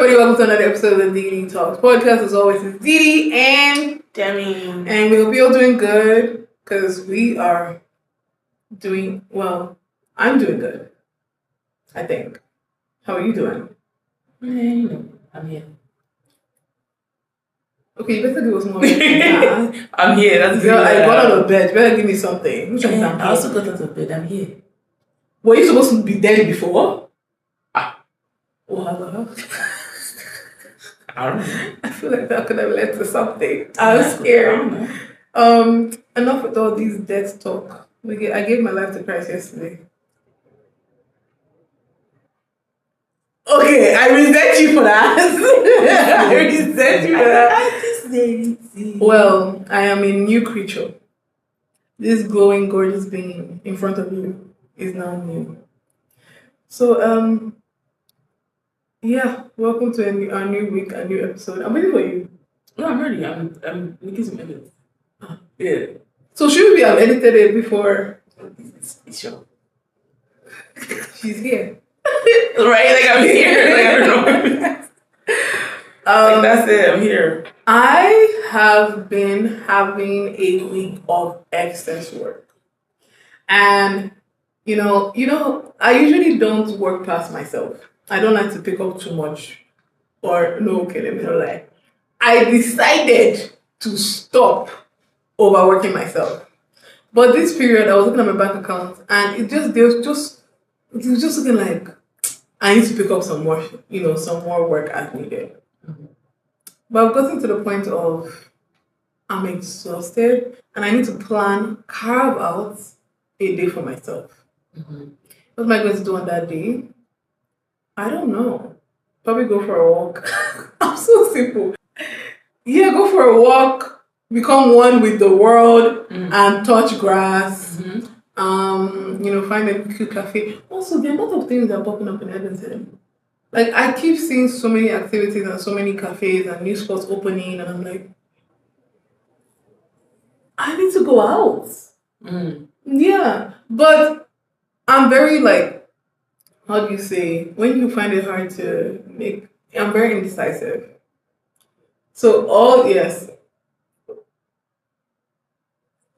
everybody, welcome to another episode of the Didi Talks podcast. As always, it's Didi and Demi. And we hope you're doing good, because we are doing, well, I'm doing good, I think. How are you doing? I'm here. Okay, you better give us more than I'm here. That's Girl, I got out of bed. You better give me something. Which means I'm I here. also got out of bed. I'm here. Were you supposed to be dead before? Wow. I don't know. I feel like that could have led to something. I was scared. Enough with all these death talk. I gave my life to Christ yesterday. Okay, I resent you for that. I resent you for that. Well, I am a new creature. This glowing, gorgeous being in front of you is now new. So, yeah, welcome to a new week, a new episode. I'm waiting for you. No, I'm ready. I'm making some edits. Yeah. So should we have edited it before? It's sure. She's here. Right? Like I'm here. Like I don't know. Like that's it. I'm here. I have been having a week of excess work. And you know, I usually don't work past myself. I don't like to pick up too much. Or no, okay, let me not lie. I decided to stop overworking myself. But this period, I was looking at my bank account, and it was just looking like I need to pick up some more, some more work as needed. Mm-hmm. But I've gotten to the point of I'm exhausted, and I need to carve out a day for myself. Mm-hmm. What am I going to do on that day? I don't know. Probably go for a walk. I'm so simple. Yeah, go for a walk, become one with the world, and touch grass. Mm-hmm. Find a cute cafe. Also, there are a lot of things that are popping up in Edmonton. Like, I keep seeing so many activities and so many cafes and new spots opening, and I'm like, I need to go out. Mm. Yeah, but I'm very how do you say, when you find it hard to make, I'm very indecisive. So, yes.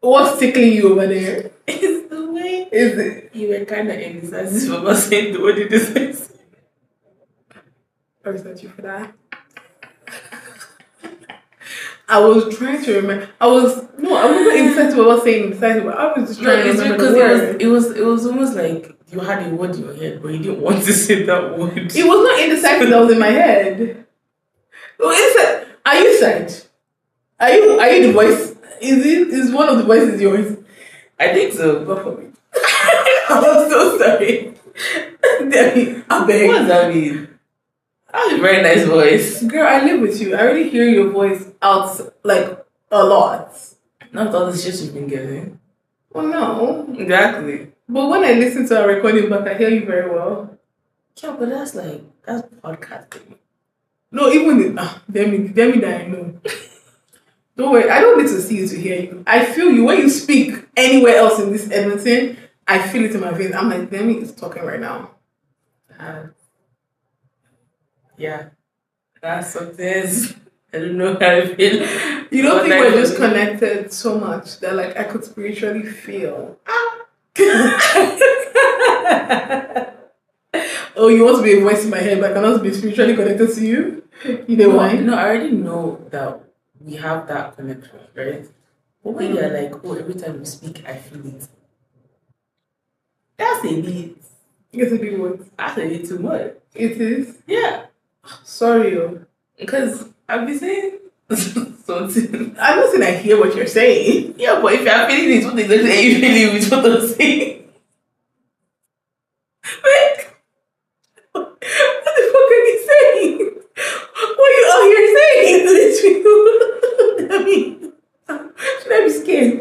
What's tickling you over there? It's the way. Is it? You were kind of indecisive about saying the word indecisive. I resent you for that. I was trying to remember. I wasn't indecisive about saying indecisive, but I was just trying to remember the word. It was almost like you had a word in your head, but you didn't want to say that word. It was not indecisive that was in my head. Are you sad? Are you the voice? Is one of the voices yours? I think so. God forbid. I'm so sorry. Demi, I beg. What does that mean? I have a very nice voice. Girl, I live with you. I already hear your voice out a lot. Not all the shit you've been getting. Well, no. Exactly. But when I listen to our recording back, I hear you very well. Yeah, but that's podcasting. No, even Demi that I know. Don't worry, I don't need to see you to hear you. I feel you when you speak anywhere else in this Edmonton. I feel it in my veins. I'm like, Demi is talking right now. Yeah, that's what it is. I don't know how I feel. You don't think we're just connected so much that I could spiritually feel? Oh, you want to be a voice in my head, but I cannot be spiritually connected to you? You know why? No, I already know that we have that connection, right? But when you're like, oh, every time you speak, I feel it. That's a bit. It's a bit what? That's a bit too much. It is? Yeah. Sorry, because I've been saying something. I'm not saying I hear what you're saying. Yeah, but if you're feeling it, what exactly are you feeling with what I'm saying? What the fuck are you saying? What are you all here saying to these people? I mean, should I be scared?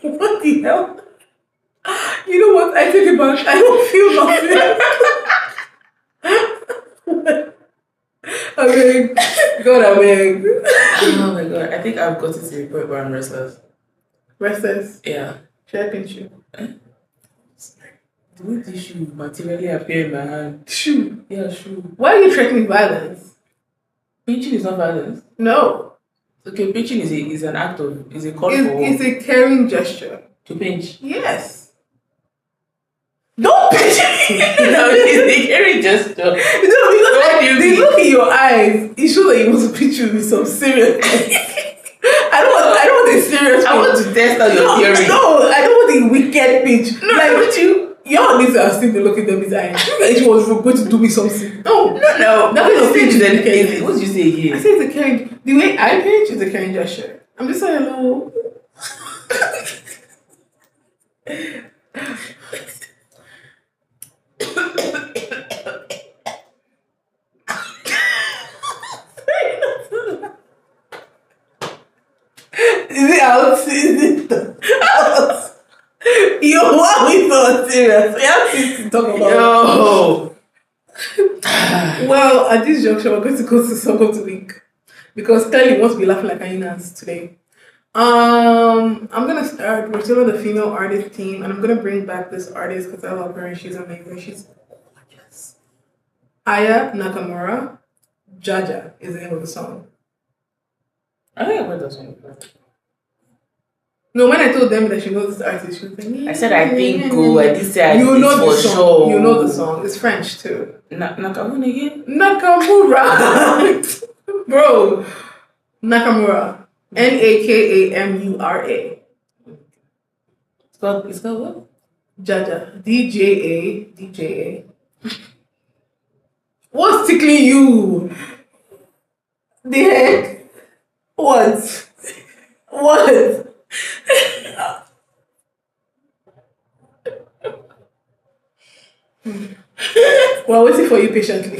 What the hell? You know what? I take it back. I don't feel nothing. I mean, God, I mean. Oh my God. I think I've got to the point where I'm restless. Restless? Yeah. Should I pinch you? The way this shoe materially appear in my hand. Shoe. Yeah, shoe. Why are you threatening violence? Pinching is not violence. No. Okay, pinching is an act of is a call It's, for it's a caring gesture. to pinch. Yes. Don't pinch me. No, it's a caring gesture. No, because What do you the mean? look in your eyes, it shows that you want to pinch you with some serious. I don't want a serious I want to test out your theory. No, I don't want a wicked pinch. No, like, would you? Y'all need to have seen the look in Demi's eyes. Like she was going to do me something. No, No. that kind of pinch is a caring. What did you say again? I say it's a caring. The way I pinch is a caring gesture. I'm just saying, hello. Is it out? Is it out? Yo, why are we so serious? We have things to talk about. Yo. Well, at this juncture, we're going to go to Song of the Week because clearly we want to be laughing like hyenas today. I'm gonna start. We're still on the female artist team, and I'm gonna bring back this artist because I love her and she's amazing. She's gorgeous. Aya Nakamura. Jaja is the name of the song. I think I heard that song before. No, when I told them that she knows this artist, she was like, I said I think go. I did say I you think know for the song. sure. You know the song. It's French too. Nakamura again? Nakamura. Bro. Nakamura. Nakamura. It's called what? Jaja. DJA. What's tickling you? The heck? What? What? We're waiting for you patiently.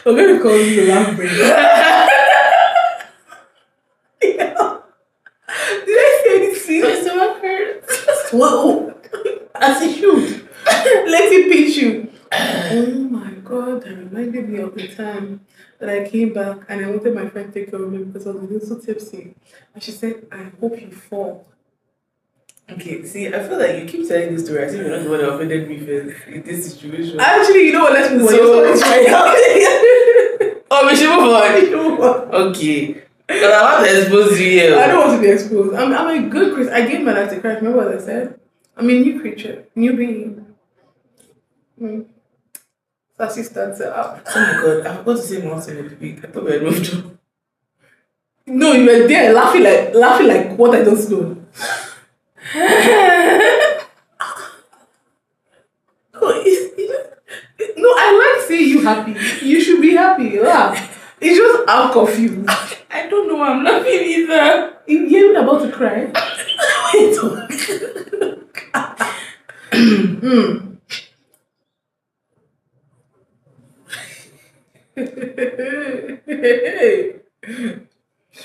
We're going to call you the laugh break. Did I say anything? My stomach hurts. Whoa. As it should. Let it pinch you. Oh my god, that reminded me of the time that I came back and I wanted my friend to take care of me because I was a little so tipsy. And she said, I hope you fall. Okay, see, I feel like you keep telling this story as if you're not the one that offended me first in this situation. Actually, you know what? Let's move on. So- Your story is right now. Oh, we should move on. Okay. Because I want to expose you here. I don't want to be exposed. I'm a good Christian. I gave my life to Christ. Remember what I said? I'm a new creature, new being. Sassy stands up. Oh my god, I forgot to say one thing in the week. I thought we had moved on. No, you were there laughing like what I don't know. No, I like seeing you happy. You should be happy. Laugh. It's just I'm confused. I don't know, I'm laughing either. You're even about to cry.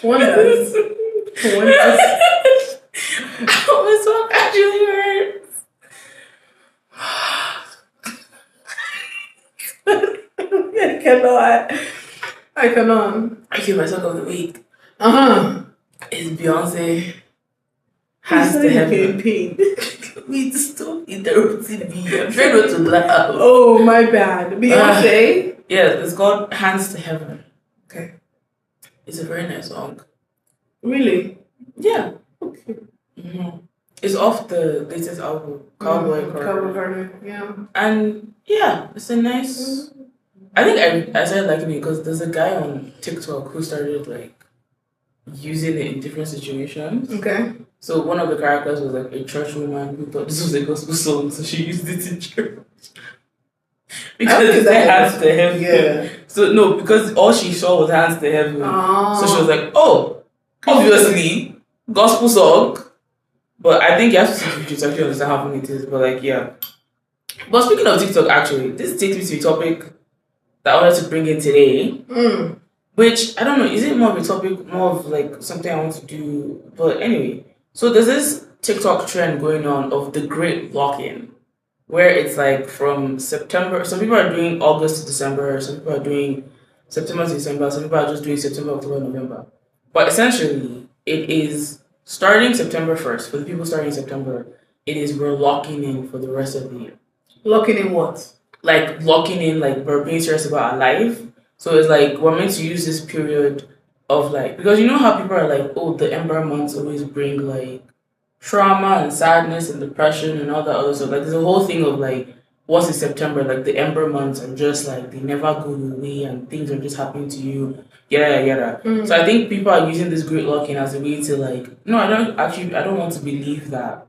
Wonders. Oh, my stomach actually hurts. I cannot. Okay, my song of the week Uh-huh. is Beyonce. Hands to Heaven. Pain. Wait, stop interrupting me. I'm trying not to laugh. Oh, my bad. Beyonce. Yes, it's called Hands to Heaven. Okay. It's a very nice song. Really? Yeah. Okay. Mm-hmm. It's off the latest album, Cowboy Carter. Cowboy Carter, yeah. And yeah, it's a nice. I think I started liking it because there's a guy on TikTok who started like using it in different situations. Okay. So one of the characters was like a church woman who thought this was a gospel song, so she used it in church. Because Okay, it said hands to heaven. Yeah. So no, because all she saw was hands to heaven. So she was like, oh, obviously, gospel song. But I think you have to see the video to actually understand how funny it is. But like, yeah. But speaking of TikTok, actually, this takes me to a topic that I wanted to bring in today. Which, I don't know, is it more of a topic, more of like something I want to do? But anyway, so there's this TikTok trend going on of the great lock-in. where it's like from September. Some people are doing August to December. Some people are doing September to December. Some people are just doing September, October, November. But essentially, it is starting September 1st. For the people starting September, it is we're locking in for the rest of the year. Locking in what? Like locking in, like we're being serious about our life. So it's like we're meant to use this period of like, because you know how people are like, oh, the Ember months always bring like trauma and sadness and depression and all that other stuff. Like there's a whole thing of like what's in September, like the Ember months are just like they never go away and things are just happening to you. Yada yada. So I think people are using this great locking as a way to like, no, I don't want to believe that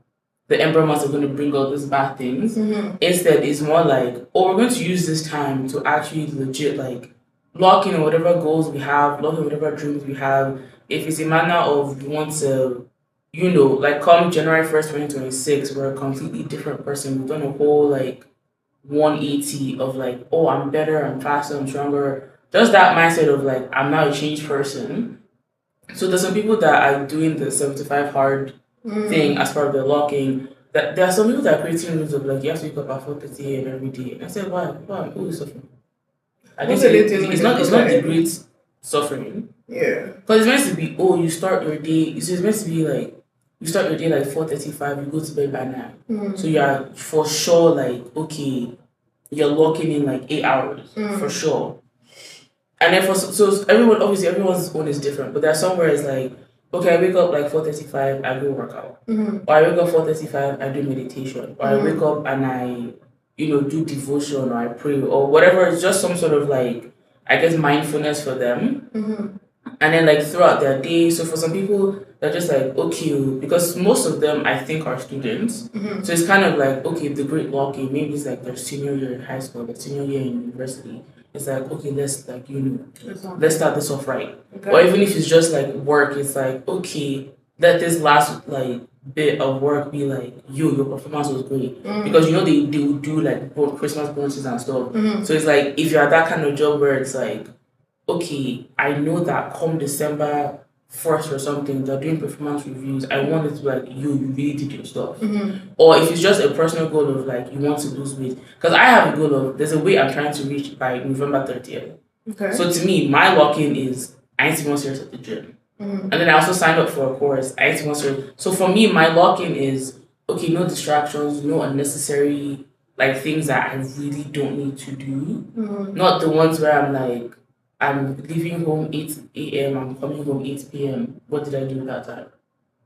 the Ember months are going to bring all these bad things. Instead, it's more like, oh, we're going to use this time to actually legit like lock in whatever goals we have, lock in whatever dreams we have. If it's a manner of we want to, like come January 1st, 2026, we're a completely different person. We've done a whole like 180 of like, oh, I'm better, I'm faster, I'm stronger. Just that mindset of like, I'm now a changed person. So there's some people that are doing the 75 hard thing as part of the locking. That there are some people that are creating rules of like you have to wake up at 4:30 a.m. every day. And I said, why? Who is suffering? I didn't say it's not the great suffering. Yeah. Because it's meant to be, oh, you start your day. So it's meant to be like you start your day like 4:35, you go to bed by 9. So you are for sure like, okay, you're locking in like 8 hours for sure. And then so everyone, obviously everyone's own is different, but there's somewhere it's like, okay, I wake up like 4:35, I go work out. Or I wake up 4:35, I do meditation. Or I wake up and I, do devotion or I pray or whatever. It's just some sort of like, I guess, mindfulness for them. And then like throughout their day. So for some people, they're just like, okay, because most of them I think are students. So it's kind of like, okay, the great locking, maybe it's like their senior year in high school, their senior year in university. It's like, okay, let's like, let's start this off right. Okay. Or even if it's just like work, it's like, okay, let this last like bit of work be like, your performance was great. Because they will do like Christmas bonuses and stuff. So it's like if you're at that kind of job where it's like, okay, I know that come December 1st or something, they're doing performance reviews. I want it to be like, you really did your stuff. Or if it's just a personal goal of like, you want to lose weight. Because I have a goal of, there's a weight I'm trying to reach by November 30th. Okay. So to me, my lock-in is, I need to be more serious at the gym. And then I also signed up for a course. I need to be more serious. So for me, my lock-in is, okay, no distractions, no unnecessary, like things that I really don't need to do. Not the ones where I'm like, I'm leaving home 8 a.m. I'm coming home 8 p.m. What did I do that time?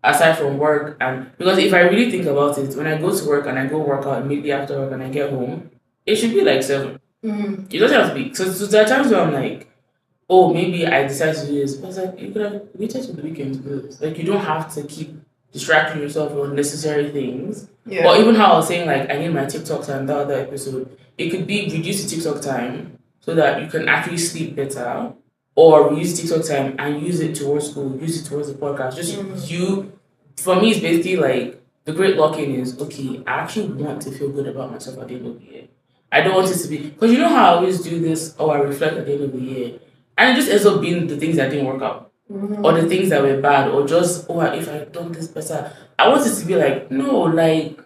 Aside from work, and because if I really think about it, when I go to work and I go work out immediately after work and I get home, it should be like 7. It doesn't have to be. So there are times where I'm like, oh, maybe I decided to do this. But it's like, you could have waited till the weekend to do this. Like, you don't have to keep distracting yourself with unnecessary things. Yeah. Or even how I was saying, like, I need my TikTok time, that other episode. It could be reduce the TikTok time so that you can actually sleep better, or use TikTok time and use it towards school, use it towards the podcast. Just for me, it's basically like the great lock-in is, okay, I actually want to feel good about myself at the end of the year. I don't want it to be, because you know how I always do this, or I reflect at the end of the year, and it just ends up being the things that didn't work out, or the things that were bad, or just, oh, if I had done this better. I want it to be like, no, like,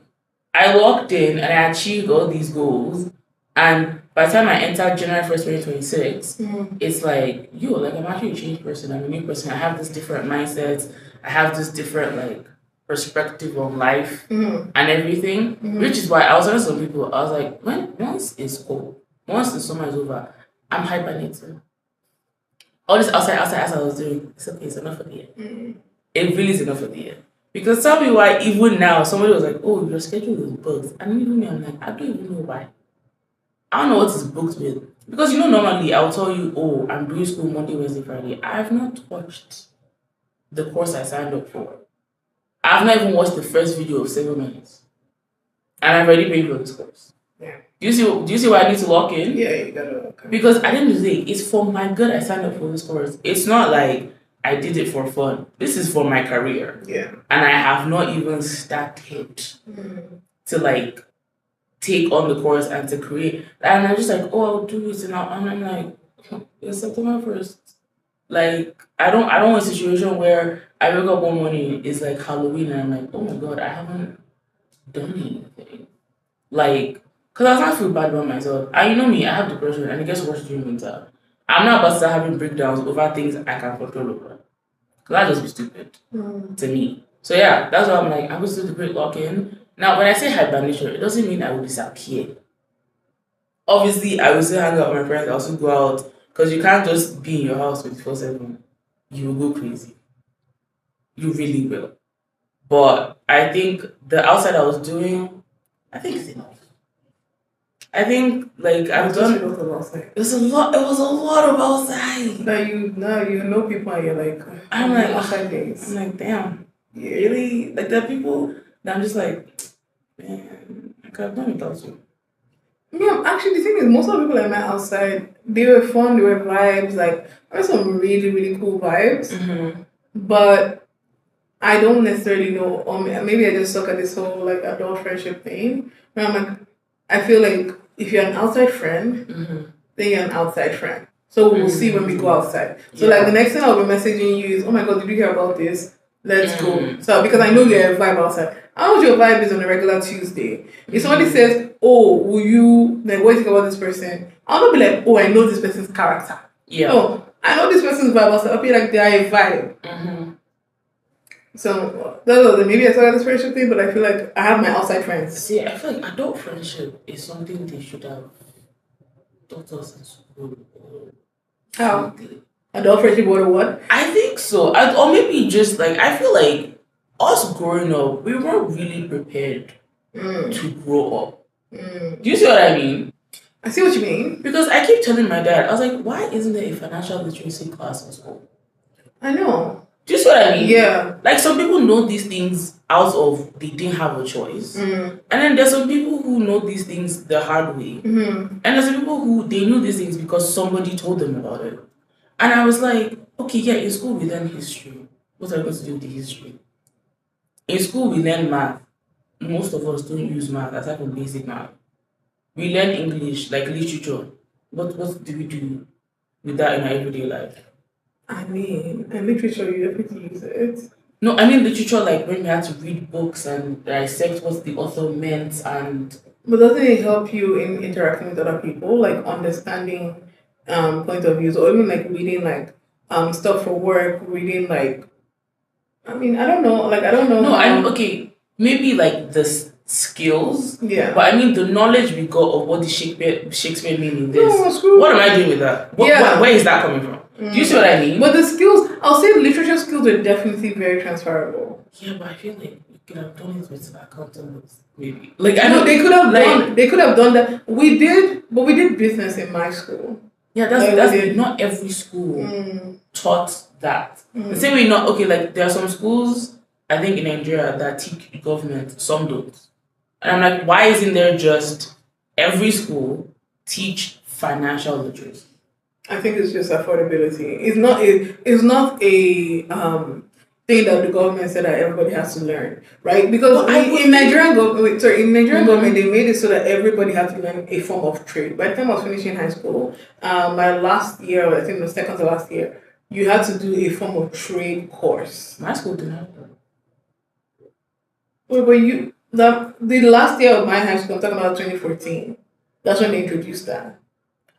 I locked in and I achieved all these goals, and by the time I enter January 1st, 2026, it's like, like I'm actually a changed person. I'm a new person. I have this different mindset. I have this different like perspective on life and everything. Which is why I was telling some people, I was like, once it's cold, once the summer is over, I'm hibernating. All this outside as I was doing, it's okay, it's enough for the year. It really is enough for the year. Because tell me why even now somebody was like, oh, your schedule is booked. And even me, I'm like, I don't even know why. I don't know what is booked with. Because normally I'll tell you, oh, I'm doing school Monday, Wednesday, Friday. I have not watched the course I signed up for. I have not even watched the first video of 7 minutes. And I've already paid for this course. Yeah. Do you see why I need to lock in? Yeah, you gotta lock in. Because at the end of the day, it's for my good I signed up for this course. It's not like I did it for fun. This is for my career. Yeah. And I have not even started to like take on the course and to create. And I'm just like, oh, I'll do it. And I'm like, it's September 1st. Like, I don't want a situation where I wake up one morning, it's like Halloween, and I'm like, oh my God, I haven't done anything. like, because I was not feel bad about myself. And you know me, I have depression and it gets worse during winter. I'm not about to start having breakdowns over things I can control over. Because that just be stupid to me. So yeah, that's why I'm like, I'm going to do the great lock in. Now, when I say hibernation, it doesn't mean I will disappear. Obviously, I will still hang out with my friends. I also go out because you can't just be in your house 24/7. You will go crazy. You really will. But I think the outside I was doing, I think it's enough. I think like I've done. It was a lot. It was a lot. It was a lot of outside. Now you know people and you're like, I'm like outside days. I'm like, damn. Yeah. Really? Like there are people that I'm just like, man, I could have done without you. Yeah, actually, the thing is, most of the people I met outside, they were fun, they were vibes. Like, there were some really, really cool vibes. But I don't necessarily know, or maybe I just suck at this whole like adult friendship thing. Where I'm like, I feel like if you're an outside friend, then you're an outside friend. So we'll see when we go outside. So like the next thing I'll be messaging you is, oh my god, did you hear about this? Let's go. So because I know you're a vibe outside. How much your vibe is on a regular Tuesday? If somebody says, oh, will you like what do you think about this person? I'll not be like, oh, I know this person's character. Yeah. No, I know this person's vibe outside. I'll be like, they are a vibe. So maybe I started this friendship thing, but I feel like I have my outside friends. See, I feel like adult friendship is something they should have taught us in school. How? Adult friendship what? I think so. Or maybe just like I feel like us growing up, we weren't really prepared to grow up. Do you see what I mean? I see what you mean. Because I keep telling my dad, I was like, why isn't there a financial literacy class in school? I know. Do you see what I mean? Yeah. Like some people know these things out of they didn't have a choice. And then there's some people who know these things the hard way. And there's some people who they knew these things because somebody told them about it. And I was like, okay, yeah, in school we learn history. What are we going to do with the history? In school we learn math. Most of us don't use math aside from basic math. We learn English, like literature. What do we do with that in our everyday life? I mean, in literature, you definitely use it. No, I mean literature, like when we had to read books and dissect what the author meant and... But doesn't it help you in interacting with other people, like understanding point of views, or even like reading like stuff for work, reading like... I mean, I don't know. Like, I don't know. No, I'm okay. Maybe like the skills. Yeah. But I mean the knowledge we got of what the Shakespeare mean in this. No, what am I doing with that? Where is that coming from? Do you see what I mean? But the skills, I'll say literature skills are definitely very transferable. Yeah, but I feel like you could have done it with accountants, maybe. Like I know know they could have done. They could have done that. We did, but we did business in my school. Yeah, that's not every school taught that. The same way, not okay. Like there are some schools I think in Nigeria that teach government, some don't. And I'm like, why isn't there just every school teach financial literacy? I think it's just affordability. It's not a thing that the government said that everybody has to learn, right? Because in Nigerian government, they made it so that everybody had to learn a form of trade. By the time I was finishing high school, my last year, I think the second to last year, you had to do a form of trade course. My school didn't have that. Wait, but the last year of my high school, I'm talking about 2014. That's when they introduced that.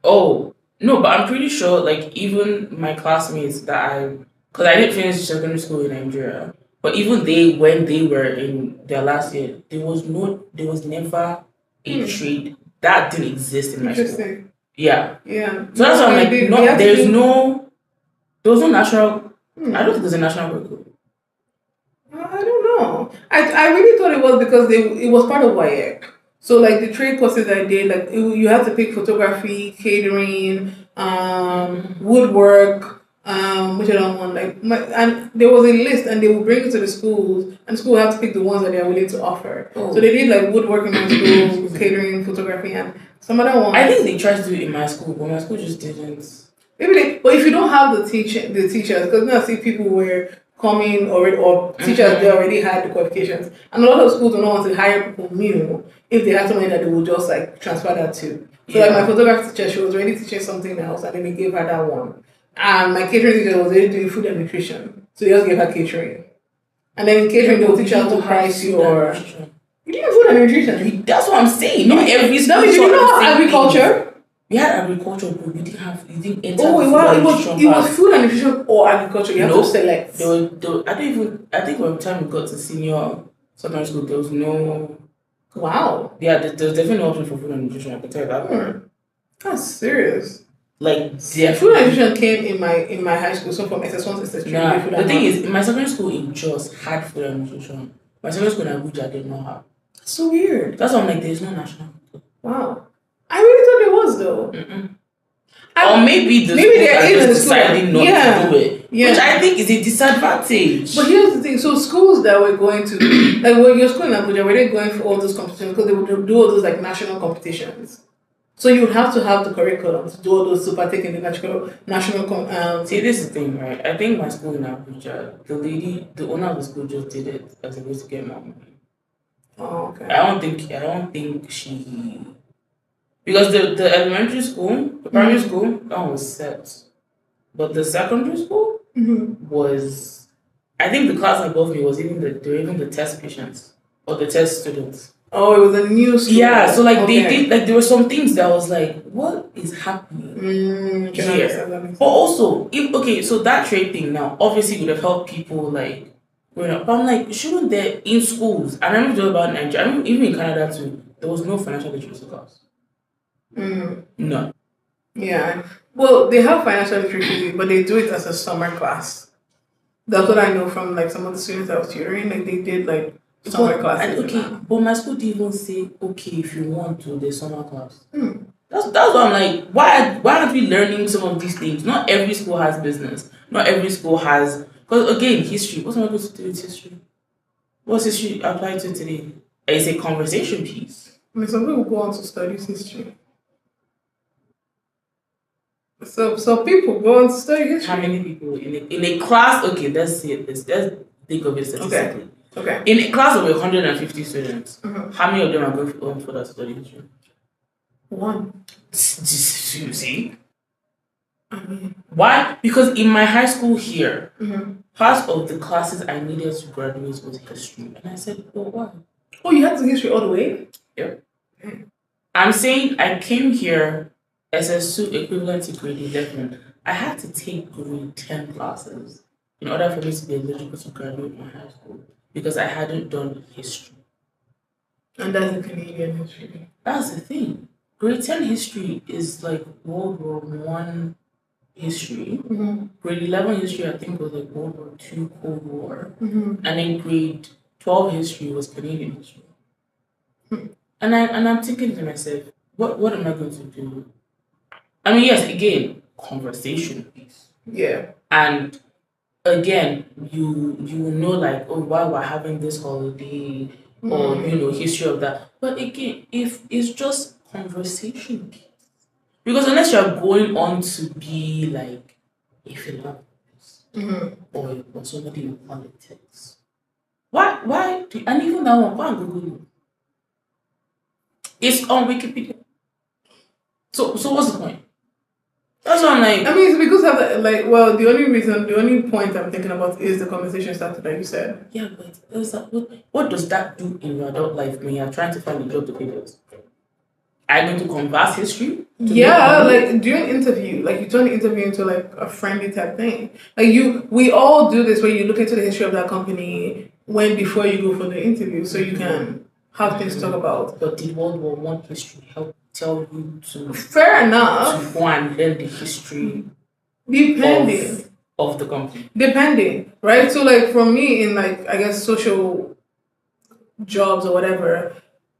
Oh. No, but I'm pretty sure, like, even my classmates because I didn't finish secondary school in Nigeria, but even when they were in their last year, there was never a trade that didn't exist in my school. Yeah. Yeah. So that's why I'm like, there was no national, I don't think there's a national curriculum. I don't know. I really thought it was because it was part of WIEC. So like the trade courses I did, like you had to pick photography, catering, woodwork, which I don't want. And there was a list, and they would bring it to the schools, and school had to pick the ones that they are willing to offer. Oh. So they did like woodwork in my school, catering, photography, and some other ones. I think they tried to do it in my school, but my school just didn't. But if you don't have the teachers, because now I see people were coming already, or teachers they already had the qualifications, and a lot of schools do not want to hire people new if they had somebody that they would just like transfer that to. So like my photography teacher, she was already teaching something else, and then they gave her that one. And my catering teacher was already doing food and nutrition, so they just gave her catering. And then in catering, they will teach you how to price your. You didn't food and nutrition. That's what I'm saying. Not every school. Did you know agriculture? We had agriculture, but we didn't enter. It was food and nutrition or agriculture. You have to select. I think by the time we got to senior secondary school, there was no. Wow. Yeah, there's definitely no option for food and nutrition. I can tell you that. That's serious. Like food and nutrition came in my high school, so from SS1 to SS3. Nah, the thing is, in my secondary school in Jos had food and nutrition. My secondary school in Abuja did not have. That's so weird. That's why I'm like, there's no national. Wow. I really thought there was though. Or maybe the schools are just deciding not to do it. Which I think is a disadvantage. But here's the thing, so schools that were going to like when your school in Abuja, were they going for all those competitions? Because they would do all those like national competitions. So you would have to have the curriculum to do all those to partake in the national. See, this is the thing, right? I think my school in Abuja, the owner of the school just did it as a way to get more money. Oh, okay. I don't think she, because the elementary school, the primary school, that one was set, but the secondary school was, I think the class above me was even the test patients or the test students. Oh, it was a new school. Yeah, so like they did, like there were some things that I was like, what is happening here? But also, so that trade thing now obviously would have helped people like growing up. But I'm like, shouldn't there in schools? And I remember about Nigeria, I remember even in Canada too, there was no financial literacy class. None. Yeah. Well, they have financial literacy, but they do it as a summer class. That's what I know from like some of the students I was tutoring. Like they did like summer classes. But my school didn't even say, okay, if you want to, the summer class. That's what I'm like, why aren't we learning some of these things? Not every school has business. Not every school has, because again, history. What's am I going to do with history? What's history applied to today? It's a conversation piece. I mean, some people go on to study history. So people go on to study history. How many people in a class? Okay, let's think of it statistically. Okay. In a class of 150 students, how many of them are going on for that study history? One. You see? Why? Because in my high school here, part of the classes I needed to graduate was history. And I said, well, why? Oh, you had to history all the way? Yeah. I'm saying I came here SS2 equivalent to grade 11. I had to take grade 10 classes in order for me to be eligible to graduate my high school because I hadn't done history. And that's the Canadian history. That's the thing. Grade 10 history is like World War I history. Grade 11 history, I think, was like World War II, Cold War. And then grade 12 history was Canadian history. And I'm thinking to myself, what am I going to do? I mean, yes, again, conversation piece. Yeah. And again, you know, like, oh, why we're having this holiday, or history of that. But again, if it's just conversation piece, because unless you're going on to be like a philanthropist or somebody in politics, why and even that one, why Google it? It's on Wikipedia. So what's the point? That's what I'm like. I mean, it's because of the, the only point I'm thinking about is the conversation started that you said. Yeah, but what does that do in your adult life when you're trying to find a job to pay bills? Are you going to converse history? Yeah, like during interview, like you turn the interview into like a friendly type thing. Like we all do this where you look into the history of that company before you go for the interview, so you can have things to talk about. But did World War I history help tell you to fair enough to go and learn the history depending of the company? Depending, right? So like for me in like I guess social jobs or whatever,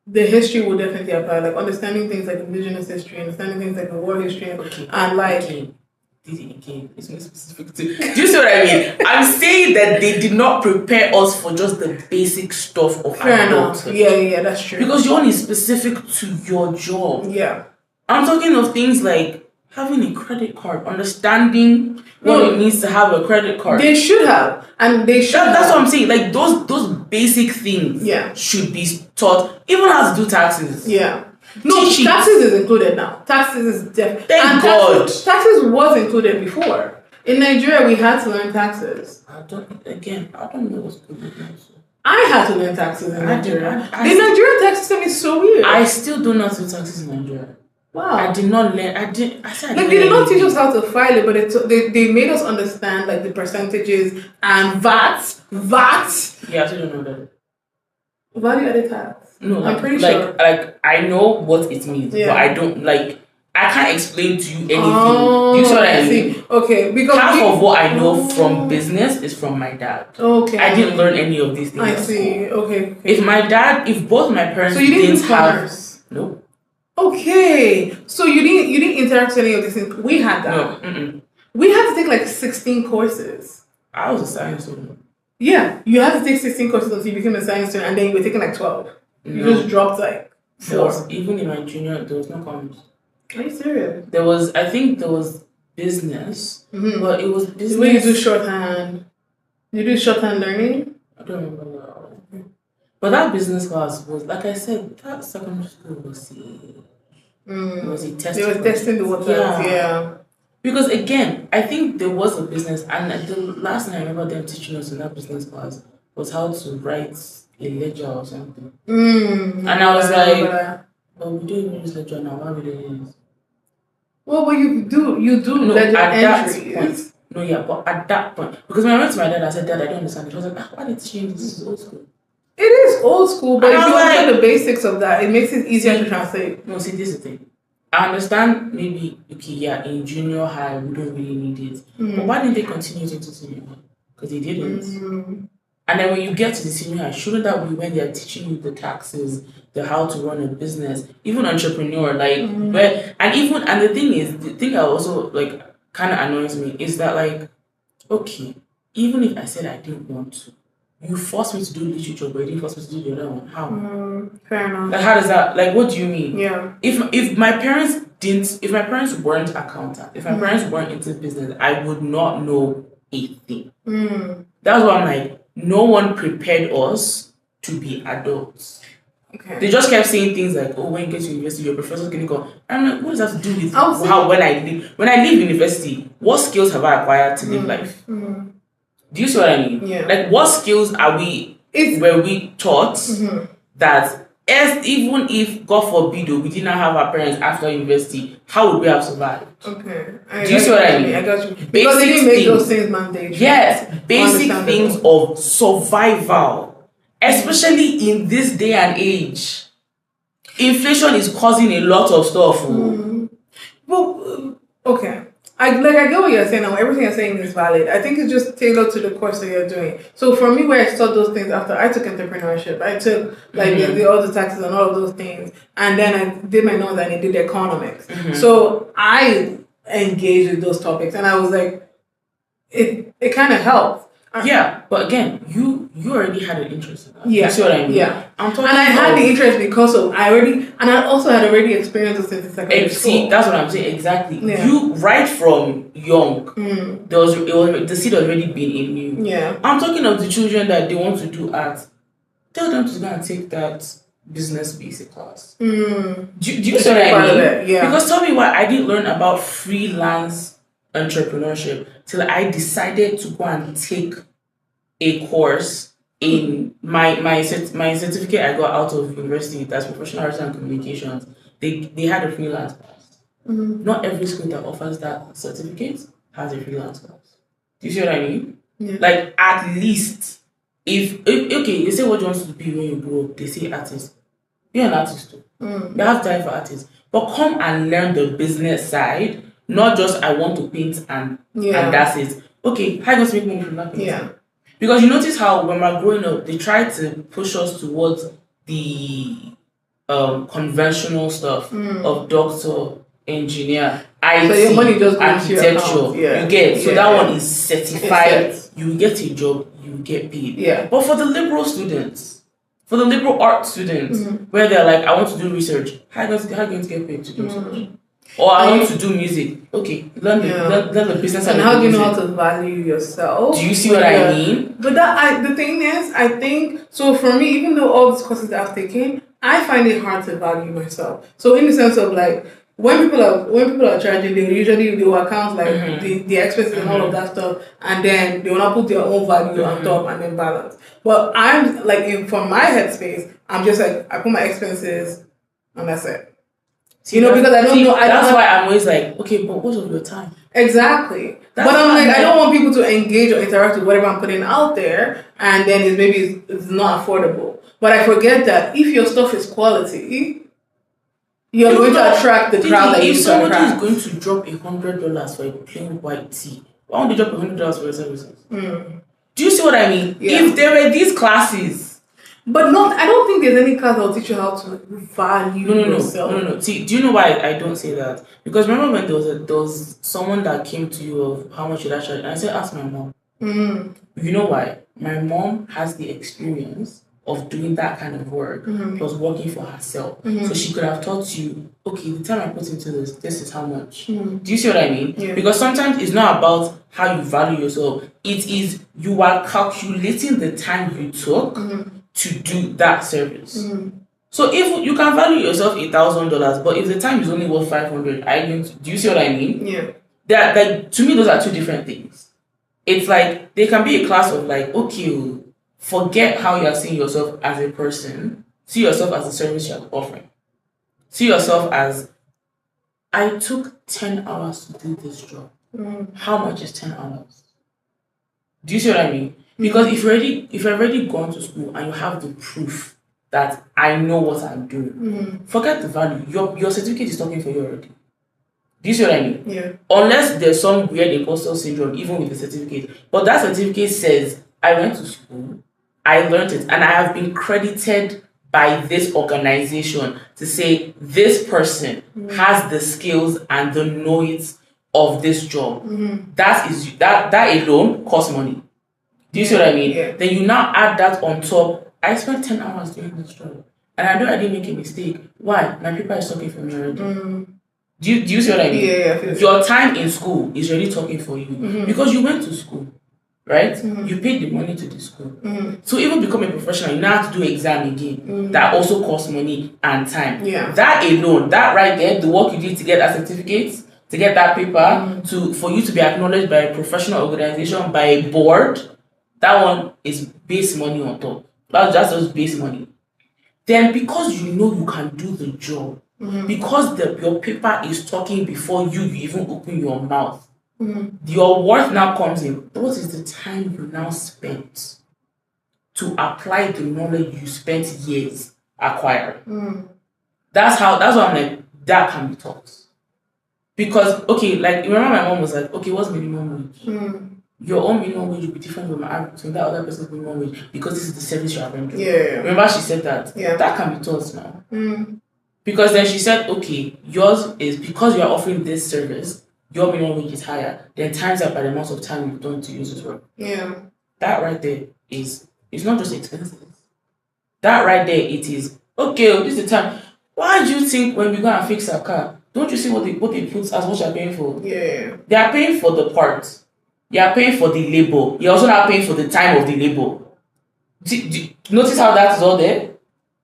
the history will definitely apply. Like understanding things like indigenous history, understanding things like the war history, and like Didi, it's more specific to. Do you see what I mean? I'm saying that they did not prepare us for just the basic stuff of adulthood. Yeah, that's true. Because your own is specific to your job. Yeah. I'm talking of things like having a credit card, understanding what it means to have a credit card. They should have. And they should have. That's what I'm saying. Like those basic things should be taught. Even how to do taxes. Yeah. No, taxes is included now. Taxes is definitely. Thank God. Taxes was included before. In Nigeria, we had to learn taxes. I don't know what's going on. I had to learn taxes in Nigeria. The Nigerian tax system is so weird. I still do not do taxes in Nigeria. Wow. I did not learn. I said they did not teach us how to file it, but they made us understand like the percentages and VAT. Yeah, I still don't know that. Value added tax. No, I'm pretty sure. Like I know what it means, but I don't I can't explain to you anything. You see what I mean? Okay, because half of what I know from business is from my dad. Okay. I didn't learn any of these things. I see. Okay. If both my parents so you didn't do commerce? No. Okay. So you didn't interact with any of these things. We had that. No. We had to take like 16 courses. I was a science student. Yeah, you had to take 16 courses until you became a science student, and then you were taking like 12. No. You just dropped like 4. Even in my junior, there was no commerce. Are you serious? I think there was business, but it was business. When you do shorthand, you do shorthand learning? I don't remember that. But that business class was, like I said, that secondary school was a test. They were testing the waters, yeah. Because again, I think there was a business, and the last thing I remember them teaching us in that business class was how to write a ledger or something. And I was like, well, we don't even use ledger now. Why would they use? Well, but you do ledger entries. But at that point, because when I went to my dad, I said, Dad, I don't understand it. He was like, why did you change this? This is old school. It is old school, but if you understand the basics of that, it makes it easier to translate. No, see, this is the thing. I understand maybe, in junior high, we don't really need it. But why didn't they continue it into senior high? Because they didn't. And then when you get to the senior high, shouldn't that be when they're teaching you the taxes, the how to run a business, even entrepreneur, and the thing is, the thing that also kind of annoys me is that okay, even if I said I didn't want to, you forced me to do literature, but you didn't force me to do the other one. How? Fair enough. How does that? What do you mean? Yeah. If my parents weren't accountants, if my parents weren't into business, I would not know a thing. That's why I'm like, no one prepared us to be adults. Okay. They just kept saying things like, "Oh, when you get to university, your professor's going to go." I'm like, what does that have to do with when I leave university? What skills have I acquired to live life? Do you see what I mean? Yeah. What skills were we taught that even if, God forbid, we did not have our parents after university, how would we have survived? Okay. Do you see what I mean? I got you. Because they didn't make those things mandatory. Yes. Basic things of survival, especially in this day and age. Inflation is causing a lot of stuff. Well, okay. I get what you're saying now. Everything you're saying is valid. I think it's just tailored to the course that you're doing. So for me, where I taught those things after, I took entrepreneurship. I took all the taxes and all of those things. And then I did my notes and I did economics. So I engaged with those topics and I was like, it kind of helped. Yeah, but again, you already had an interest in that. Yeah. You see what I mean? Yeah. And I had the interest because I also had already experienced this in secondary school. See, that's what I'm saying, exactly. Yeah. You, right from young, the seed already been in you. Yeah. I'm talking of the children that they want to do art. Tell them to go and take that business basic class. Do you see what I mean? Yeah. Because tell me why I didn't learn about freelance entrepreneurship till I decided to go and take a course in my certificate I got out of university, that's professional arts and communications. They had a freelance class. Not every school that offers that certificate has a freelance class. Do you see what I mean? Yeah. At least if okay, they say what you want to be when you grow up, they say artist. You're an artist too. You have time for artists. But come and learn the business side. Not just I want to paint and that's it. Okay, how are you going to make money from that painting? Yeah. Because you notice how when we're growing up, they try to push us towards the conventional stuff of doctor, engineer, IT, so your money just architecture. You get that one is certified. You get a job, you get paid. Yeah. But for the liberal students, for the liberal art students, where they're like, I want to do research, how are you going to get paid to do research? Or I want to do music. Okay, learn the business and how do you know how to value yourself? Do you see what I mean? But the thing is, I think so. For me, even though all these courses that I've taken, I find it hard to value myself. So in the sense of when people are charging, they will account the expenses and all of that stuff, and then they will not put their own value on top and then balance. But I'm like, from my headspace, I'm just like, I put my expenses, and that's it. See, because I don't know. That's why I'm always like, okay, but what of your time? Exactly. But I'm like, I don't want people to engage or interact with whatever I'm putting out there, and then it's not affordable. But I forget that if your stuff is quality, you're going to attract the crowd that you If somebody is going to drop $100 for a plain white tea, why won't they drop $100 for your services? Do you see what I mean? Yeah. If there were these classes. But I don't think there's any class that will teach you how to value yourself. No. See, do you know why I don't say that? Because remember when there was someone that came to you of how much should I charge? And I said, ask my mom. You know why? My mom has the experience of doing that kind of work, plus working for herself. So she could have taught you, okay, the time I put into this is how much. Do you see what I mean? Yeah. Because sometimes it's not about how you value yourself. It is you are calculating the time you took to do that service. So if you can value yourself $1,000, but if the time is only worth $500, do you see what I mean? Yeah. That, like, to me, those are two different things. It's like they can be a class of like, okay, forget how you are seeing yourself as a person. See yourself as a service you're offering. See yourself as, I took 10 hours to do this job. How much is 10 hours? Do you see what I mean? Because if you've already gone to school and you have the proof that I know what I'm doing, forget the value. Your certificate is talking for you already. Do you see what I mean? Yeah. Unless there's some weird imposter syndrome, even with the certificate. But that certificate says, I went to school, I learned it, and I have been credited by this organization to say this person has the skills and the knowledge of this job. That alone costs money. Do you see what I mean? Yeah. Then you now add that on top. I spent 10 hours doing this job. And I know I didn't make a mistake. Why? My paper is talking for me already. Do you see what I mean? Yeah. Your time in school is really talking for you. Because you went to school, right? You paid the money to the school. So even become a professional, you now have to do exam again. That also costs money and time. Yeah. That alone, that right there, the work you did to get that certificate, to get that paper, for you to be acknowledged by a professional organization, by a board, that one is base money on top. That's just base money. Then because you know you can do the job, because your paper is talking before you even open your mouth, your worth now comes in. What is the time you now spent to apply the knowledge you spent years acquiring? That's what I'm like, that can be taught. Because, okay, like, remember my mom was like, okay, what's minimum wage? Your own minimum wage will be different from that other person's minimum wage because this is the service you are rendering. Yeah. Remember she said that? Yeah. That can be taught now. Because then she said, okay, yours is because you are offering this service, your minimum wage is higher. Then times that by the amount of time you've done to use it work. Yeah. That right there it's not just expensive. That right there, it is, okay, this is the time. Why do you think when we go and fix our car, don't you see what they put as what you're paying for? Yeah. They are paying for the part. You are paying for the labor. You're also not paying for the time of the labor. Notice how that is all there?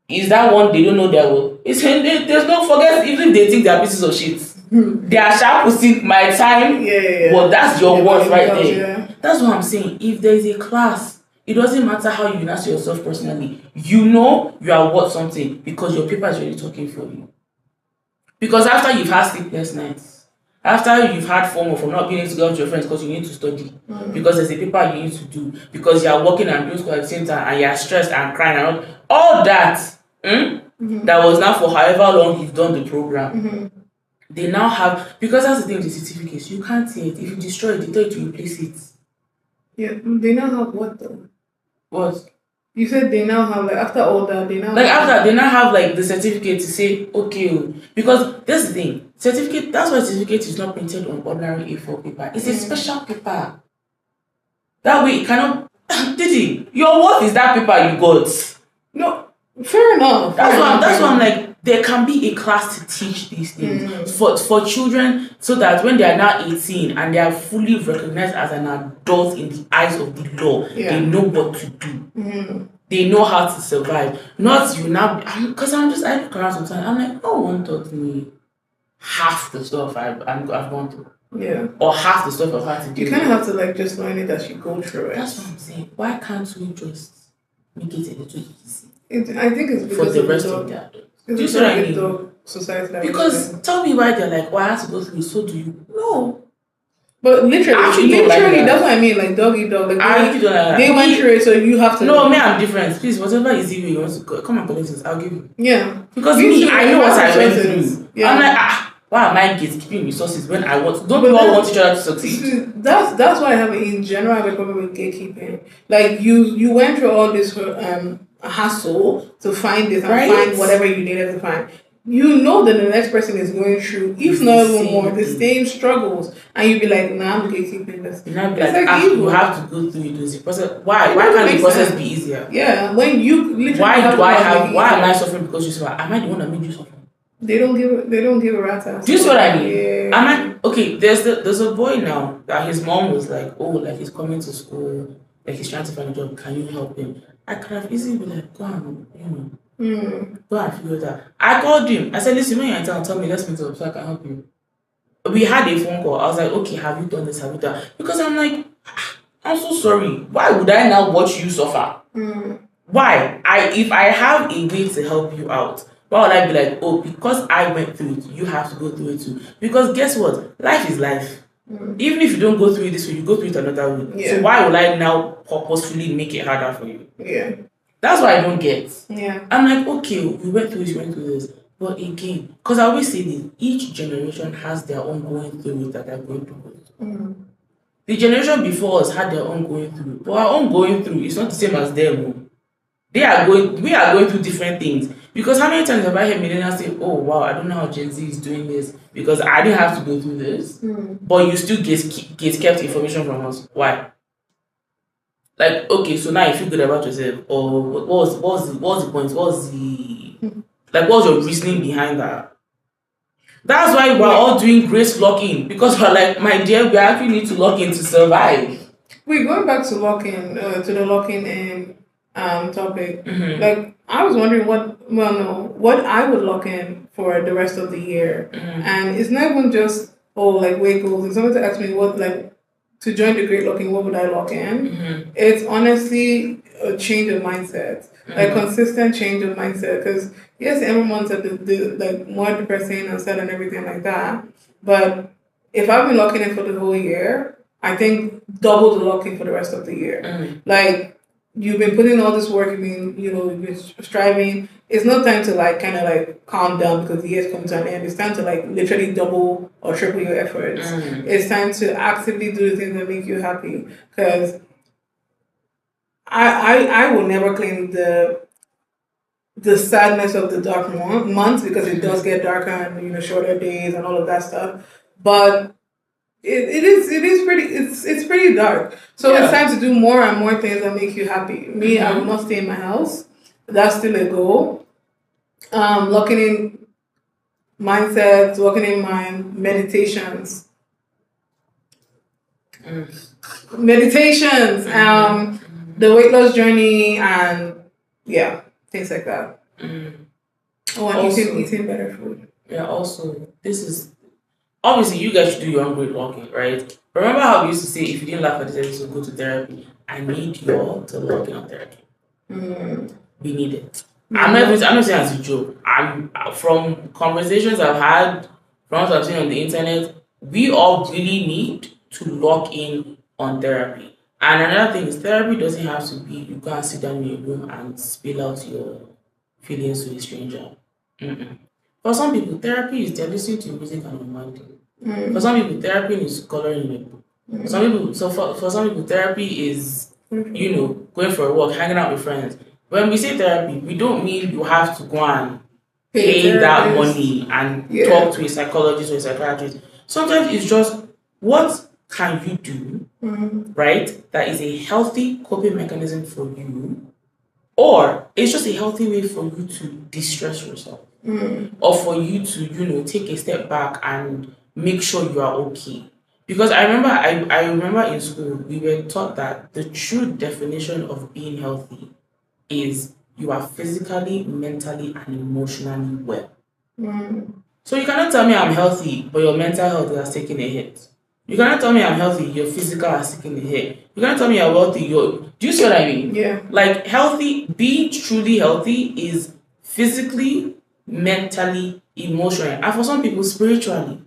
Is that one they don't know their work? There's no forget, even if they think they are pieces of shit. They are sharp putting my time. Yeah. Well, that's your worth right there. Yeah. That's what I'm saying. If there is a class, it doesn't matter how you answer yourself personally. You know you are worth something because your paper is really talking for you. Because after you've had sleepless nights, after you've had FOMO from not being able to go out with your friends because you need to study, because there's a paper you need to do, because you are working and doing school at the same time and you are stressed and crying and all that, that was now for however long you've done the program. They now have, because that's the thing with the certificates, you can't see it. If you destroy it, they tell you to replace it. Yeah, they now have what though? What? You said they now have, like, after all that, they now have like the certificate to say, okay, because this is the thing, certificate, that's why certificate is not printed on ordinary A4 paper. It's a special paper. That way it cannot, Didi, your worth is that paper you got. No, fair enough. That's why I'm like, there can be a class to teach these things for children so that when they are now 18 and they are fully recognized as an adult in the eyes of the law, they know what to do. They know how to survive. Not you now, because I look around sometimes, I'm like, no one taught me half the stuff I've gone through. Yeah. Or half the stuff I've had to do. You kind of have to like just learn it as you go through it. That's what I'm saying. Why can't we just make it a little easy. I think it's for because the of rest the of dog. their adults. It's Do you see what I mean? dog society that Because tell me why they're like, why I have to go through it, so do you? No. But literally, I actually don't like that. that's what I mean, like dog eat dog. Like I actually don't like that. They went through it, so you have to. No, me, I'm different. Please, whatever easy way you want to go, come and collect this, I'll give you. Yeah. Because me, I know what I went through. Yeah. I'm like, why am I gatekeeping resources when I want? Don't we all want each other to succeed? That's why I have in general I have a problem with gatekeeping. Like you went through all this hassle to find this and find whatever you needed to find. You know that the next person is going through, if not even more, the same struggles, and you'd be like, "Nah, I'm gatekeeping this." You know, like you have to go through it. Process. Why can't the process be easier? Yeah, when you literally why am I suffering because you suffer? Am I the one that made you suffer? They don't give a rat's ass. Do you see what I mean? Yeah. Am I okay? There's a boy now that his mom was like, oh, like he's coming to school, like he's trying to find a job. Can you help him? I could have easily been like, go and go and figure it out. I called him. I said, listen, when you're in town, tell me, let's meet up so I can help you. We had a phone call. I was like, okay, have you done this? Have you done? Because I'm like, I'm so sorry. Why would I now watch you suffer? Why? If I have a way to help you out, why would I be like, oh, because I went through it, you have to go through it too? Because guess what? Life is life. Even if you don't go through it this way, you go through it another way. Yeah. So why would I now purposefully make it harder for you? Yeah. That's what I don't get. Yeah. I'm like, okay, we went through this, you went through this. But again, because I always say this, each generation has their own going through it that they're going through. The generation before us had their own going through. But our own going through is not the same as them. We are going through different things. Because how many times have I heard millennials say, oh wow, I don't know how Gen Z is doing this because I didn't have to go through this. But you still get kept information from us. Why? Like, okay, so now you feel good about yourself, or what was the point? What was your reasoning behind that? That's why we're all doing grace lock-in, because we're like, my dear, we actually need to lock in to survive. Wait, going back to lock-in, to the lock-in and topic, like I was wondering what I would lock in for the rest of the year, and it's not even just weight goals. If someone asked me what to join the great locking, what would I lock in? It's honestly a change of mindset, like consistent change of mindset. Because yes, every month the more depressing and sad and everything like that. But if I've been locking in for the whole year, I think double the locking for the rest of the year. Like you've been putting all this work, you've been striving. It's not time to calm down because the year's coming to an end. It's time to literally double or triple your efforts. It's time to actively do the things that make you happy. Because I will never claim the sadness of the dark months because it does get darker and shorter days and all of that stuff. But it's pretty dark. So it's time to do more and more things that make you happy. Me, I will not stay in my house. That's still a goal. Locking in mindsets, locking in mind, meditations. The weight loss journey, and things like that. Oh, and also, eating better food. Yeah, also, this is obviously you guys should do your own weight walking, right? Remember how we used to say if you didn't laugh at this episode, go to therapy. I need you all to log in on therapy. We need it. I'm not saying as a joke. I'm from conversations I've had, from what I've seen on the internet, we all really need to lock in on therapy. And another thing is therapy doesn't have to be you go and sit down in your room and spill out your feelings to a stranger. For some people, therapy is they're listening to music and unwinding. For some people, therapy is coloring in a book. For some people, therapy is going for a walk, hanging out with friends. When we say therapy, we don't mean you have to go and pay that money and talk to a psychologist or a psychiatrist. Sometimes it's just what can you do, right? That is a healthy coping mechanism for you, or it's just a healthy way for you to distress yourself, or for you to take a step back and make sure you are okay. Because I remember in school we were taught that the true definition of being healthy is you are physically, mentally, and emotionally well. So you cannot tell me I'm healthy, but your mental health has taken a hit. You cannot tell me I'm healthy, you're physical and sick in the head. You cannot tell me you're wealthy, do you see what I mean? Yeah. Like healthy, being truly healthy is physically, mentally, emotionally, and for some people spiritually.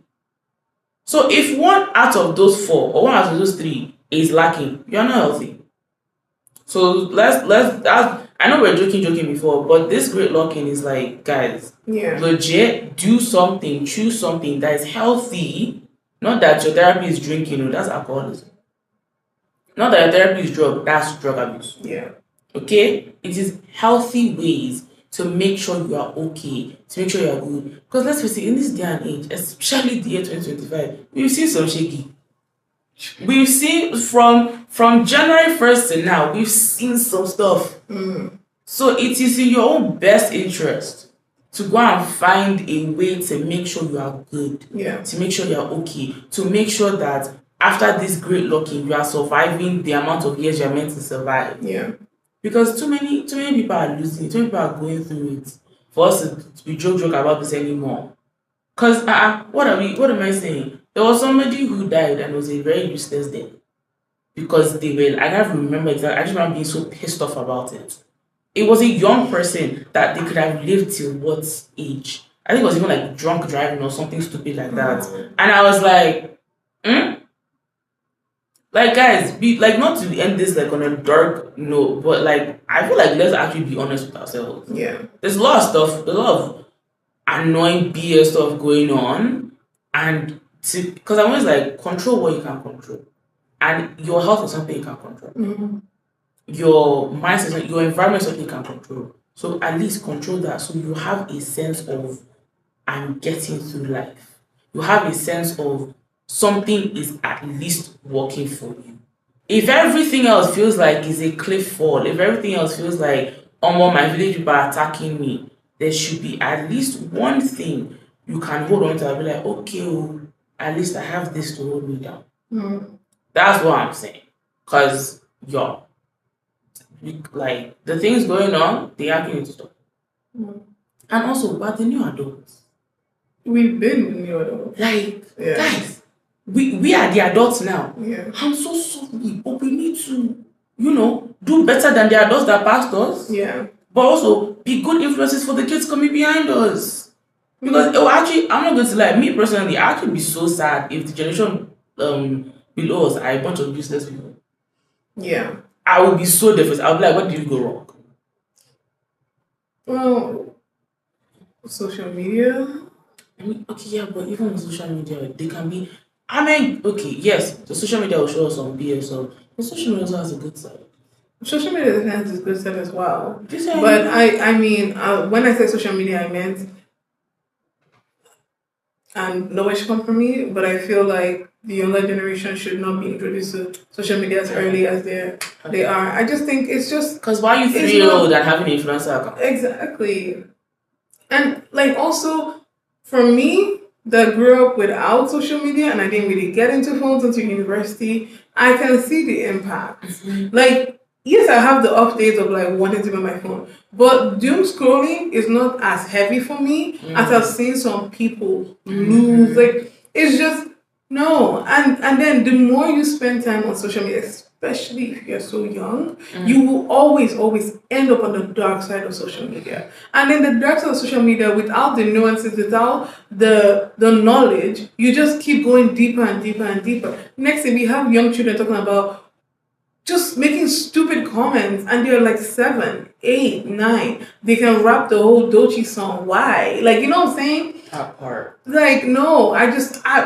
So if one out of those four or one out of those three is lacking, you're not healthy. So let's that I know we're joking before, but this great locking is like, guys, Yeah. legit do something, choose something that is healthy. Not that your therapy is drinking, that's alcoholism. Not that your therapy is that's drug abuse. Yeah. Okay? It is healthy ways to make sure you are okay, to make sure you are good. Because let's face it, in this day and age, especially the year 2025, we've seen some shaky. We've seen from January 1st to now, we've seen some stuff. So it is in your own best interest to go and find a way to make sure you are good. Yeah. To make sure you are okay. To make sure that after this great locking, you are surviving the amount of years you're meant to survive. Yeah. Because too many people are losing it, too many people are going through it for us to be joke about this anymore. Because what am I saying? There was somebody who died and was a very useless death. Because they were, I can't remember exactly, I just remember being so pissed off about it. It was a young person that they could have lived till what age? I think it was even like drunk driving or something stupid like that. And I was like, Like, guys, be like, not to end this like on a dark note, but like I feel like let's actually be honest with ourselves. Yeah. There's a lot of stuff, there's a lot of annoying BS stuff going on, and because I'm always like, control what you can control, and your health is something you can control. Your mindset, your environment is something you can control. So at least control that, so you have a sense of I'm getting through life. You have a sense of something is at least working for you. If everything else feels like it's a cliff fall, if everything else feels like, oh, my village people are attacking me, there should be at least one thing you can hold on to and be like, okay, well, at least I have this to hold me down. That's what I'm saying. Because, like, the things going on, they are going to stop. And also, we're the new adults. We've been the new adults. Like, guys, we are the adults now. Yeah. I'm so sorry, but we need to, do better than the adults that passed us. Yeah. But also be good influences for the kids coming behind us. Because actually, I'm not going to lie, me personally, I actually be so sad if the generation below us are a bunch of useless people. Yeah. I would be so devastated. I'll be like, what did you go wrong? Well, social media. I mean, okay, yeah, but even on social media, they can be. I mean, okay, yes, the social media will show us some BS, but social media also has a good side. Social media has its good side as well. But I mean, when I say social media, I meant, and no way should come from me, but I feel like the younger generation should not be introduced to social media as early as they are. I just think it's just because why are you 3-year-old and having an influencer account? Exactly, and like also for me that grew up without social media and I didn't really get into phones until university, I can see the impact. Like, yes, I have the off days of like wanting to be on my phone, but doom scrolling is not as heavy for me as I've seen some people lose. Like, it's just no. And then the more you spend time on social media, especially if you're so young, you will always end up on the dark side of social media. And in the dark side of social media, without the nuances, without the knowledge, you just keep going deeper and deeper and deeper. Next thing, we have young children talking about just making stupid comments, and they're like 7, 8, 9. They can rap the whole Doechii song. Why? Like, you know what I'm saying? That part. Like, no,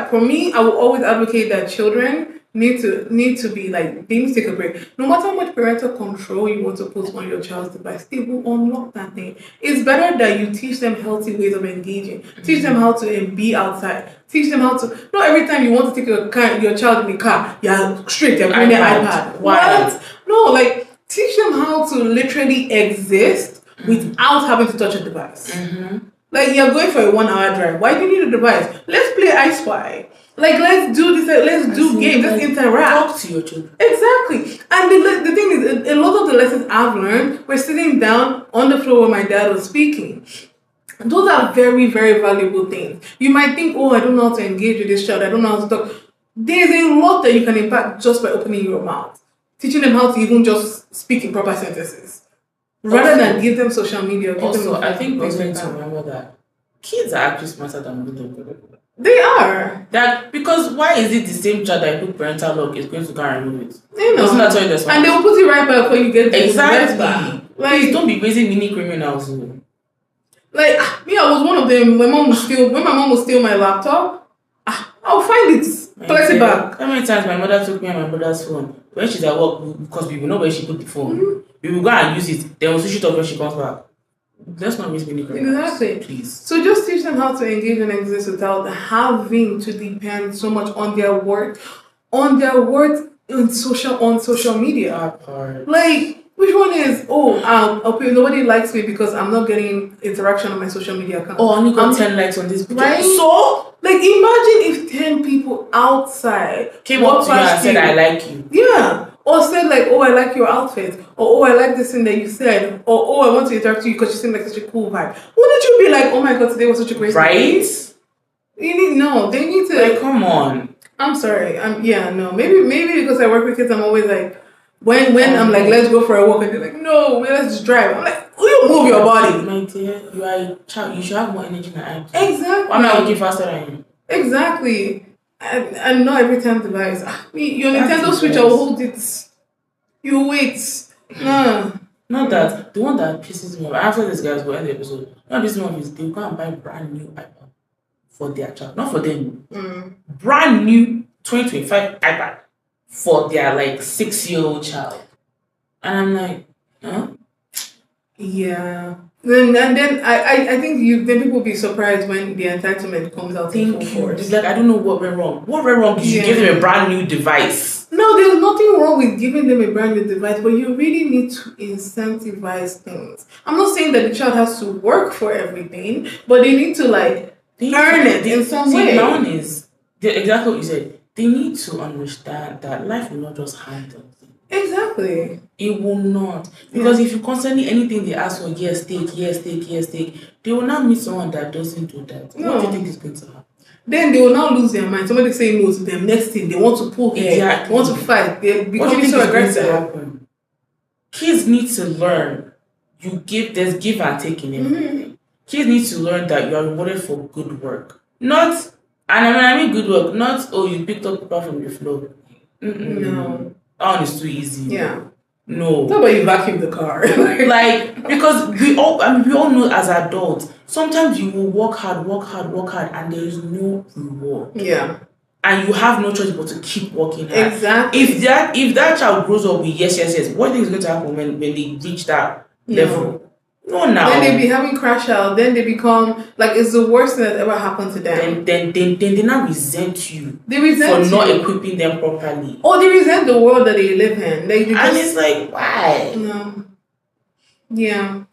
for me, I will always advocate that children need to be like, they need to take a break. No matter how much parental control you want to put on your child's device, they will unlock that thing. It's better that you teach them healthy ways of engaging. Teach them how to be outside. Teach them how to. Not every time you want to take your child in the car, you're straight. You're bringing their iPad. What? No, like teach them how to literally exist without having to touch a device. Like, you're going for a 1-hour drive. Why do you need a device? Let's play I Spy. Like, let's do this. Let's do games. Let's interact. Talk to your children. Exactly. And the thing is, a lot of the lessons I've learned were sitting down on the floor where my dad was speaking. Those are very, very valuable things. You might think, oh, I don't know how to engage with this child. I don't know how to talk. There's a lot that you can impact just by opening your mouth. Teaching them how to even just speak in proper sentences. Rather than give them social media. Give Also, them I think we also like need to remember that kids are actually smarter than little people. They are. That because why is it the same child that put parental lock is going to go and remove it? You know. Doesn't that tell you that's and they will put it right back when you get the exactly. back. Please don't be raising mini criminals. Like me, I was one of them. My mom would steal my laptop. I'll find it, place it back. How many times my mother took me and my brother's phone when she's at work because we will know where she put the phone. We will go and use it. Then we'll switch it off when she comes back. Let's not raise mini criminals. Exactly. Please. So just teach them how to engage and exist without having to depend so much on their work on social media. That part. Like, which one is okay, nobody likes me because I'm not getting interaction on my social media account. Oh, I only got 10 likes on this picture. Right? So like imagine if 10 people outside came up to you and said I like you. Yeah. Or said like, oh, I like your outfit. Or, oh, I like this thing that you said. Or, oh, I want to interact with you because you seem like such a cool vibe. Wouldn't you be like, oh my God, today was such a great day? Right? They need to. Like, come on. I'm sorry. Maybe because I work with kids, I'm always like, when I'm like, let's go for a walk, and they're like, no, let's just drive. I'm like, will you move your body? My dear, you are a child. You should have more energy than I do. Exactly. Why am I working faster than you? Exactly. And not every time device. Your Nintendo Switch, I'll hold it. You wait. No. Not that. The one that pisses me off, after this guys will end the episode, what pisses me off is they'll go and buy brand new iPad for their child. Not for them. Brand new 2025 iPad for their like 6-year-old child. And I'm like, huh? Yeah. Then I think then people will be surprised when the entitlement comes out in full force. It's like I don't know what went wrong. What went wrong is you gave them a brand new device. No, there's nothing wrong with giving them a brand new device, but you really need to incentivize things. I'm not saying that the child has to work for everything, but they need to earn it in some way. My own is exactly what you said. They need to understand that life will not just hand them. Exactly. It will not. Because if you constantly anything they ask for, yes, take, they will not meet someone that doesn't do that. No. What do you think is going to happen? Then they will now lose their mind. Somebody say no to them. Next thing, they want to pull hair, they want to fight. They become so aggressive. Kids need to learn. There's give and take in everything. Kids need to learn that you are rewarded for good work. Not, and I mean good work, not, you picked up paper from the floor. No. That one is too easy. Yeah. No. How about you vacuum the car? Because we all know as adults, sometimes you will work hard, and there is no reward. Yeah. And you have no choice but to keep working hard. Exactly. If that child grows up with yes, what do you think is going to happen when they reach that level? No, now. Then they be having crash out. Then they become it's the worst thing that ever happened to them. Then they now resent you. They resent for not equipping them properly. Or they resent the world that they live in. And it's like, why? No. Yeah.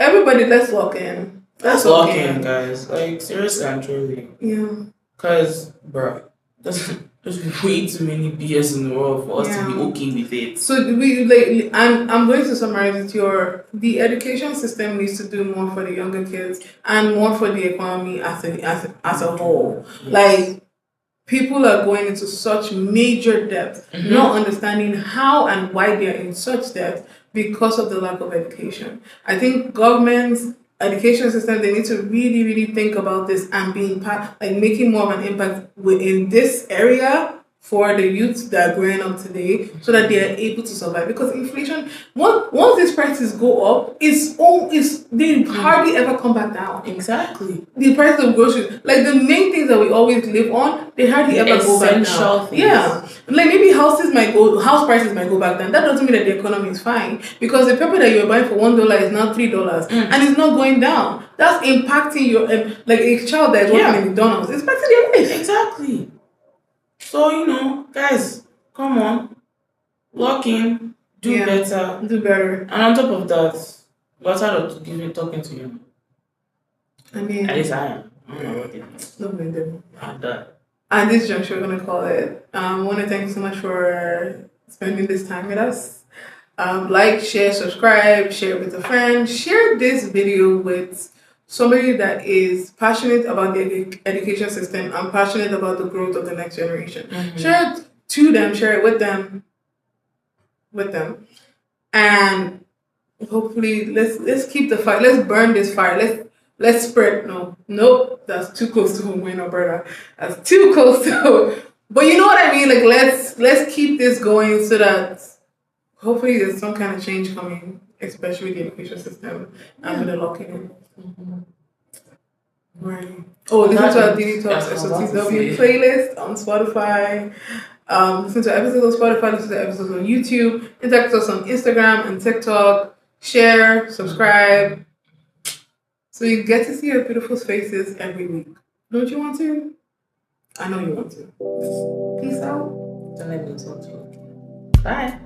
Everybody, let's walk in. Let's walk in, guys. Seriously and truly. Yeah. Because, bro, there's way too many BS in the world for us to be okay with it. So I'm going to summarize it. The education system needs to do more for the younger kids and more for the economy as a whole. Yes. People are going into such major debt, not understanding how and why they are in such debt because of the lack of education. I think governments, education system, they need to really, really think about this and making more of an impact within this area for the youth that are growing up today, so that they are able to survive. Because inflation, once these prices go up, they hardly ever come back down. Exactly. The price of groceries, the main things that we always live on, they hardly ever go back down. Things. Yeah, maybe house prices might go back down. That doesn't mean that the economy is fine, because the pepper that you're buying for $1 is now $3, and it's not going down. That's impacting your a child that is working in McDonald's. It's impacting their life. Exactly. So, guys, come on. Lock in. Do better. Do better. And on top of that, what's out of talking to you? I mean, at least I am. I'm done. At this juncture, we're going to call it. I want to thank you so much for spending this time with us. Share, subscribe, share it with a friend. Share this video with somebody that is passionate about the education system and passionate about the growth of the next generation. Share it to them, share it with them, and hopefully let's keep the fire. Let's burn this fire. Let's spread. Nope, that's too close to home in Alberta. That's too close to home. But you know what I mean? Like let's keep this going so that hopefully there's some kind of change coming, especially with the education system and with the locking in. Right. Oh, listen to our Didi Talks SOTW playlist on Spotify. Listen to episodes on Spotify, listen to episodes on YouTube, interact with us on Instagram and TikTok, share, subscribe. So you get to see our beautiful faces every week. Don't you want to? I know you want to. Peace out. Bye.